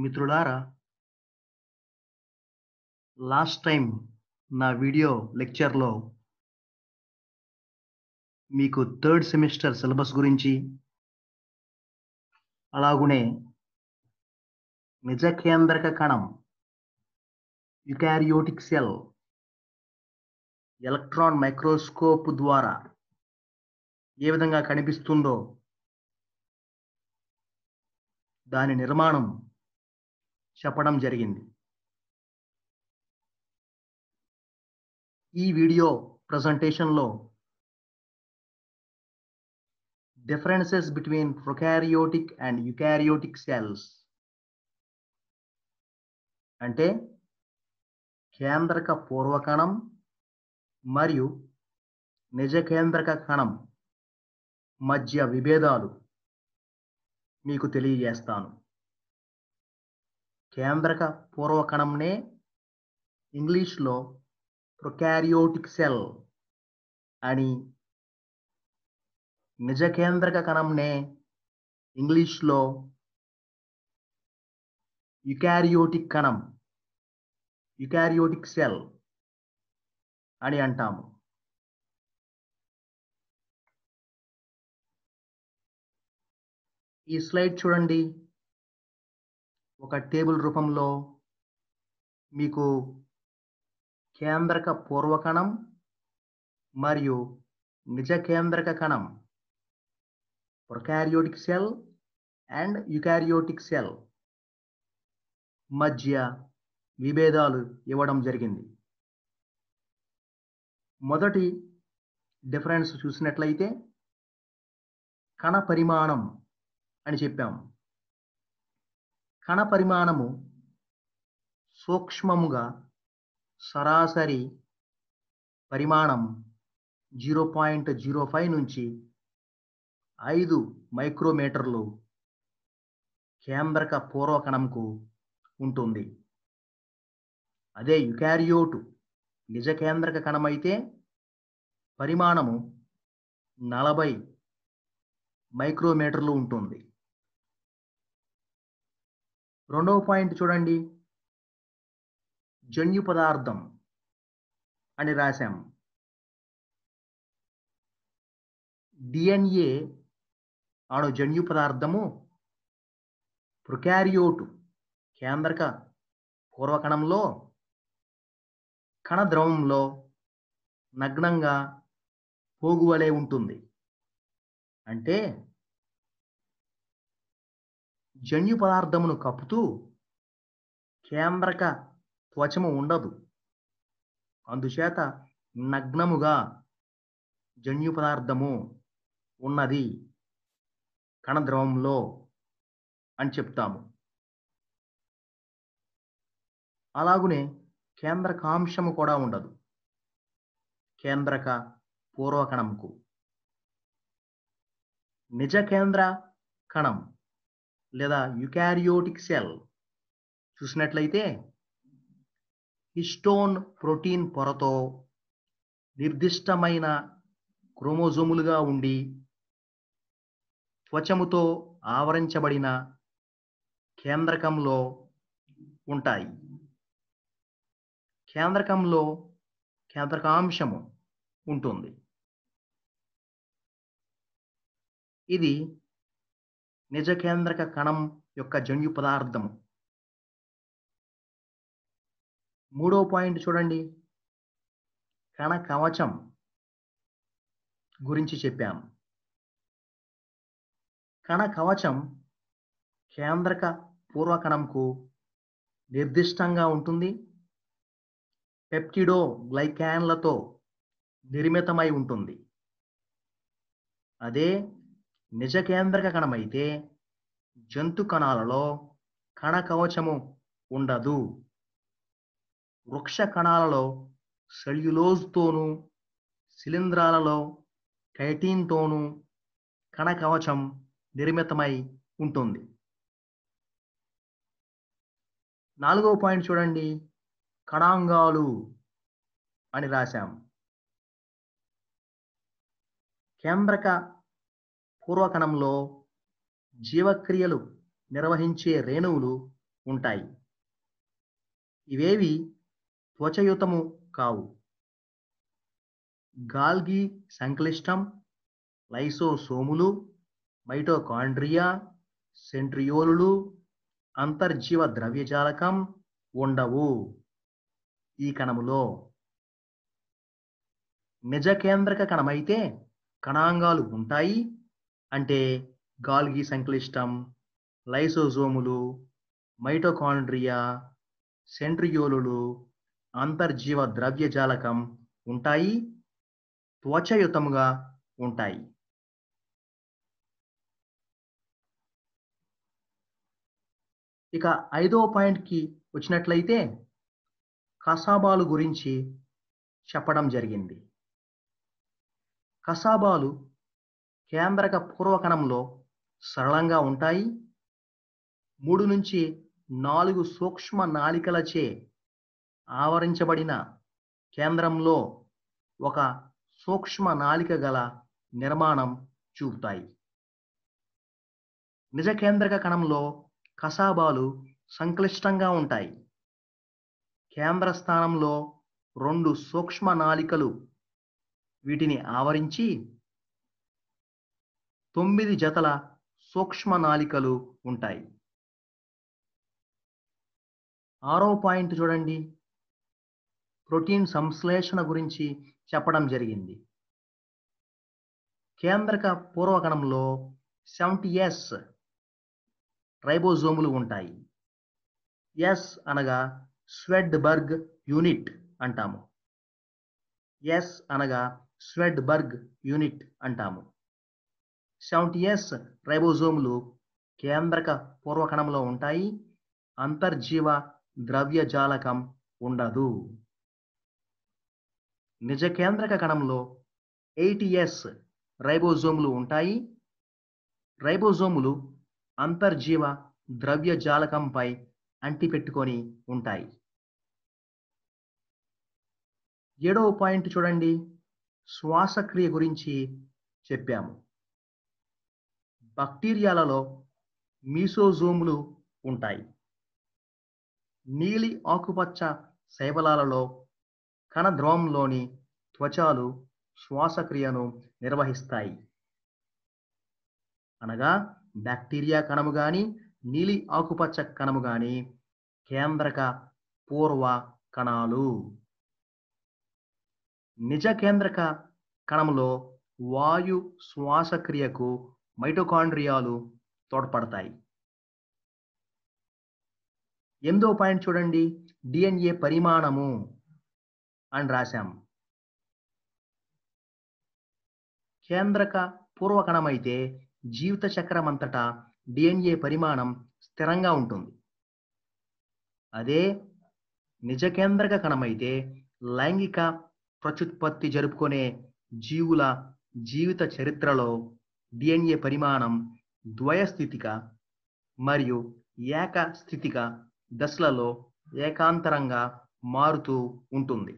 మిత్రులారా, last time నా video లెక్చర్‌లో మీకు థర్డ్ సెమిస్టర్ సిలబస్ గురించి, అలాగునే నిజ కేంద్రక కణం, యూకారియోటిక్ సెల్, ఎలక్ట్రాన్ మైక్రోస్కోప్ ద్వారా ఏ విధంగా కనిపిస్తుందో దాని నిర్మాణం చెప్పడం జరిగింది. ఈ వీడియో ప్రెజెంటేషన్‌లో differences between prokaryotic and eukaryotic cells అంటే కేంద్రక పూర్వకణం మరియు నిజ కేంద్రక కణం మధ్య విభేదాలు మీకు తెలియజేస్తాను. కేంద్రక పూర్వకణంనే ఇంగ్లీష్లో ప్రొకారియోటిక్ సెల్ అని, నిజ కేంద్రక కణంనే ఇంగ్లీష్లో యూకారియోటిక్ కణం, యూకారియోటిక్ సెల్ అని అంటాము. ఈ స్లైడ్ చూడండి. ఒక టేబుల్ రూపంలో మీకు కేంద్రక పూర్వకణం మరియు నిజ కేంద్రక కణం, prokaryotic cell and eukaryotic cell మధ్య విభేదాలు ఇవ్వడం జరిగింది. మొదటి డిఫరెన్స్ చూసినట్లయితే కణ పరిమాణం అని చెప్పాము. కణ పరిమాణము సూక్ష్మముగా సరాసరి పరిమాణం 0.05 నుంచి 5 మైక్రోమీటర్లు కేంద్రక పూర్వకణంకు ఉంటుంది. అదే యూకారియోటు నిజ కేంద్రక కణం అయితే పరిమాణము 40 మైక్రోమీటర్లు ఉంటుంది. రెండవ పాయింట్ చూడండి, జన్యు పదార్థం అని రాశాము. డిఎన్ఏ అణు జన్యు పదార్థము ప్రొకారియోటు కేంద్రక పూర్వకణంలో కణ ద్రవంలో నగ్నంగా పోగువలే ఉంటుంది. అంటే జన్యు పదార్థమును కప్పుతూ కేంద్రక త్వచము ఉండదు. అందుచేత నగ్నముగా జన్యు పదార్థము ఉన్నది కణద్రవంలో అని చెప్తాము. అలాగునే కేంద్రకాంశము కూడా ఉండదు కేంద్రక పూర్వకణంకు. నిజ కేంద్ర కణం లేదా యూకారియోటిక్ సెల్ చూసినట్లయితే హిస్టోన్ ప్రోటీన్ పొరతో నిర్దిష్టమైన క్రోమోజోములుగా ఉండి త్వచముతో ఆవరించబడిన కేంద్రకంలో ఉంటాయి. కేంద్రకంలో కేంద్రకాంశము ఉంటుంది. ఇది నిజ కేంద్రక కణం యొక్క జన్యు పదార్థము. మూడో పాయింట్ చూడండి, కణ కవచం గురించి చెప్పాము. కణ కవచం కేంద్రక పూర్వకణంకు నిర్దిష్టంగా ఉంటుంది. పెప్టిడో గ్లైకాన్లతో నిర్మితమై ఉంటుంది. అదే నిజ కేంద్రక కణమైతే జంతు కణాలలో కణ కవచము ఉండదు. వృక్ష కణాలలో సెల్యులోజ్తోనూ, శిలీంధ్రాలలో కైటిన్తోనూ కణ కవచం నిర్మితమై ఉంటుంది. నాలుగవ పాయింట్ చూడండి, కణాంగాలు అని రాశాం. కేంద్రక పూర్వకణంలో జీవక్రియలు నిర్వహించే రేణువులు ఉంటాయి. ఇవేవి త్వచయుతము కావు. గాల్గి సంక్లిష్టం, లైసోసోములు, మైటోకాండ్రియా, సెంట్రియోలులు, అంతర్జీవ ద్రవ్యజాలకం ఉండవు ఈ కణములో. నిజ కేంద్రక కణమైతే కణాంగాలు ఉంటాయి. అంటే గాల్గి సంక్లిష్టం, లైసోజోములు, మైటోకాండ్రియా, సెంట్రియోలులు, అంతర్జీవ ద్రవ్యజాలకం ఉంటాయి, త్వచయుతముగా ఉంటాయి. ఇక 5వ పాయింట్కి వచ్చినట్లయితే కసాబాలు గురించి చెప్పడం జరిగింది. కసాబాలు కేంద్రక పూర్వకణంలో సరళంగా ఉంటాయి. 3 నుంచి 4 సూక్ష్మ నాళికలచే ఆవరించబడిన కేంద్రంలో ఒక సూక్ష్మ నాళిక గల నిర్మాణం చూపుతాయి. నిజ కేంద్రక కణంలో కసాబాలు సంక్లిష్టంగా ఉంటాయి. కేంద్ర స్థానంలో 2 సూక్ష్మ నాళికలు వీటిని ఆవరించి 9 జతల సూక్ష్మ నాళికలు ఉంటాయి. 6వ పాయింట్ చూడండి. ప్రోటీన్ సంశ్లేషణ గురించి చెప్పడం జరిగింది. కేంద్రక పూర్వకణంలో 70S రైబోజోములు ఉంటాయి. ఎస్ అనగా స్వెడ్బర్గ్ యూనిట్ అంటాము. ఎస్ అనగా స్వెడ్బర్గ్ యూనిట్ అంటాము. 70S రైబోజోములు కేంద్రక పూర్వకణంలో ఉంటాయి. అంతర్జీవ ద్రవ్యజాలకం ఉండదు. నిజ కేంద్రక కణంలో 80S రైబోజోములు ఉంటాయి. రైబోజోములు అంతర్జీవ ద్రవ్యజాలకంపై అంటిపెట్టుకొని ఉంటాయి. 7వ పాయింట్ చూడండి. శ్వాసక్రియ గురించి చెప్పాము. బ్యాక్టీరియాలలో మీసోజోములు ఉంటాయి. నీలి ఆకుపచ్చ శైవలాలలో కణద్రవంలోని త్వచాలు శ్వాసక్రియను నిర్వహిస్తాయి. అనగా బ్యాక్టీరియా కణము గాని నీలి ఆకుపచ్చ కణము గాని కేంద్రక పూర్వ కణాలు. నిజ కేంద్రక కణంలో వాయు శ్వాసక్రియకు మైటోకాండ్రియాలు తోడ్పడతాయి. 8వ పాయింట్ చూడండి. డిఎన్ఏ పరిమాణము అని రాశాం. కేంద్రక పూర్వకణమైతే జీవిత చక్రం అంతటా డిఎన్ఏ పరిమాణం స్థిరంగా ఉంటుంది. అదే నిజ కేంద్రక కణమైతే లైంగిక ప్రత్యుత్పత్తి జరుపుకునే జీవుల జీవిత చరిత్రలో డిఎన్ఏ పరిమాణం ద్వయస్థితిక మరియు ఏకస్థితిక దశలలో ఏకాంతరంగా మారుతూ ఉంటుంది.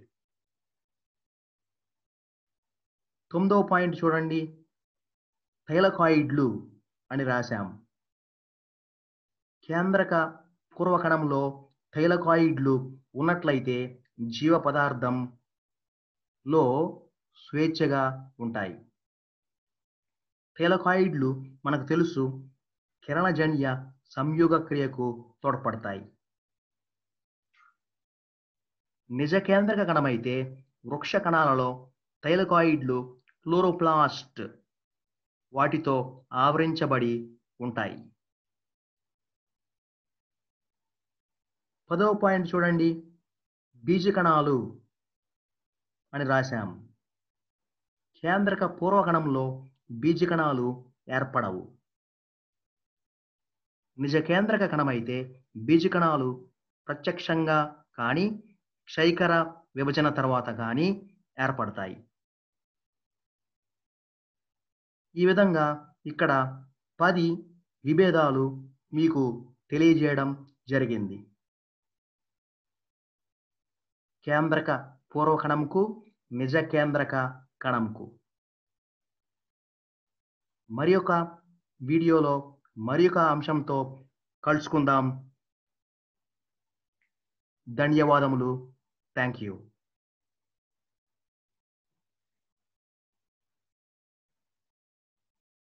9వ పాయింట్ చూడండి. థైలకాయిడ్లు అని రాశాం. కేంద్రక పూర్వకణంలో థైలకాయిడ్లు ఉన్నట్లయితే జీవ పదార్థంలో స్వేచ్ఛగా ఉంటాయి. థైలకాయిడ్లు మనకు తెలుసు కిరణజన్య సంయోగ క్రియకు తోడ్పడతాయి. నిజ కేంద్రక కణమైతే వృక్ష కణాలలో థైలకాయిడ్లు క్లోరోప్లాస్ట్ వాటితో ఆవరించబడి ఉంటాయి. 10వ పాయింట్ చూడండి. బీజకణాలు అని రాశాం. కేంద్రక పూర్వకణంలో బీజకణాలు ఏర్పడవు. నిజ కేంద్రక కణమైతే బీజకణాలు ప్రత్యక్షంగా కానీ క్షైకర విభజన తర్వాత కానీ ఏర్పడతాయి. ఈ విధంగా ఇక్కడ 10 విభేదాలు మీకు తెలియజేయడం జరిగింది. కేంద్రక పూర్వకణంకు నిజ కేంద్రక కణంకు. మరి ఒక వీడియోలో మరి ఒక అంశంతో కలుసుకుందాం. ధన్యవాదములు. Thank you.